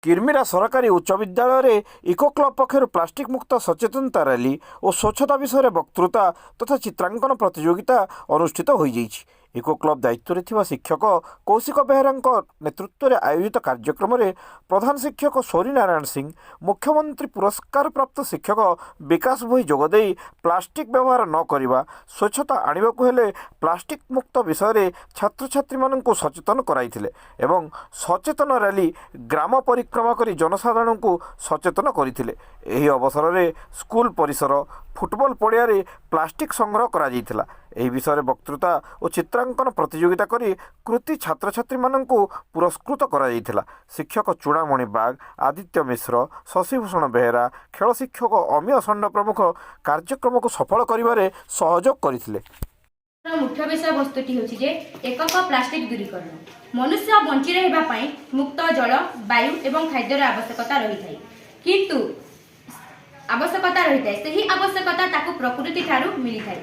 किरमिरा सरकारी उच्च विद्यालय इको क्लब पक्षर प्लास्टिक मुक्त सचेतनता रैली और स्वच्छता विषय वक्तृता तथा चित्रांकन प्रतियोगिता अनुष्ठित हो जाइछि। इको क्लब दायित्व थिबा शिक्षक कौशिक बेहरा नेतृत्व में आयोजित कार्यक्रम में प्रधान शिक्षक सौरी नारायण सिंह, मुख्यमंत्री पुरस्कार प्राप्त शिक्षक विकास भोई जोगदे प्लास्टिक व्यवहार न करवा, स्वच्छता आनिबाकु हेले प्लास्टिक मुक्त विषय छात्र छात्री माननकु सचेतन कराइथिले एवं सचेतन रैली ग्राम परिक्रमा करी जनसाधारण को सचेतन करथिले। एही अवसर में स्कूल परिसर फुटबॉल पड़िया रे प्लास्टिक संग्रह करा जाइथिला। एही विषय वक्तृता और चित्रांकन प्रतियोगिता करी कृति छात्र छात्री माननकु पुरस्कृत करा जाइथिला। शिक्षक चूड़ामणि बाग, आदित्य मिश्र, शशिभूषण बेहरा, खेल शिक्षक अमीय षंड प्रमुख कार्यक्रम को सफल करिबारे सहयोग करथिले। मुख्य विषय वस्तुटी होछि जे एकक प्लास्टिक दूरीकरण। मनुष्य बंची रहबा पई मुक्त जल, वायु एवं खाद्यर आवश्यकता रही थाई, किंतु आवश्यकता रही थाई सही आवश्यकता ताकू प्रकृति ठारू मिली थाई,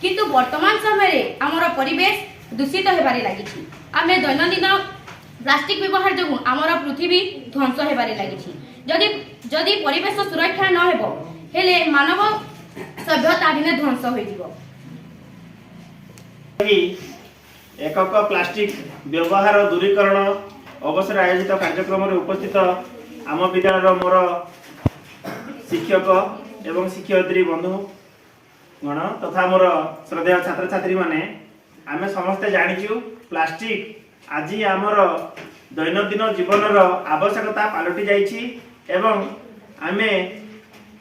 किंतु वर्तमान समय रे हमर परिवेश दूषित हेबारे लागिछि। आमे दैनंदिन प्लास्टिक व्यवहार जगु हमर पृथ्वी ध्वंस हेबारे लागिछि। जदि परिवेश सुरक्षा न हेबो हेले मानव सभ्यता दिने ध्वंस होई जिवो। एकक प्लास्टिक व्यवहार दूरीकरण अवसर आयोजित कार्यक्रम में उपस्थित आम विद्यालय मोर शिक्षक एवं शिक्षयित्री बंधुगण तथा मोर श्रद्धेय छात्र छात्री माने आमे समस्ते जानिचु प्लास्टिक आज आमर दैनंदिन जीवन आवश्यकता पलटि जाइछि एवं आमे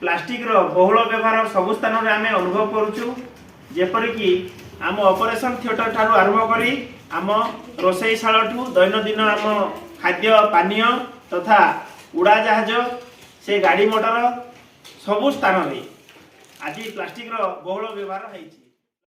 प्लास्टिक रो बहुल व्यवहार सबु स्थान रे आमे अनुभव करूछु। जेपरिक आम ऑपरेशन थिएटर ठारू आरंभ करी आम रोषेईशाला ठू दैनंदिन आम खाद्य पानीय तथा उड़ाजाहाज से गाड़ी मोटर सबु स्थान रे आज प्लास्टिक रो बहुल व्यवहार होइछि।